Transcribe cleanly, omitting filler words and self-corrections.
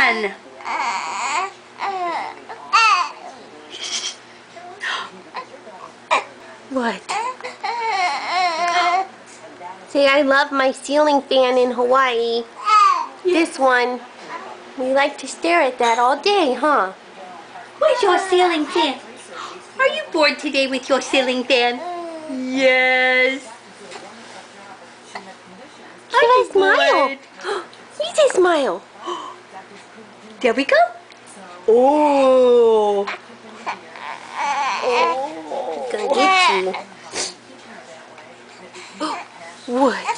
fan. What? Say, I love my ceiling fan in Hawaii. This one. We like to stare at that all day, huh? Where's your ceiling fan? Are you bored today with your ceiling fan? Yes. Should I smile? Easy smile. There we go. Oh. Oh. Gonna get you. What?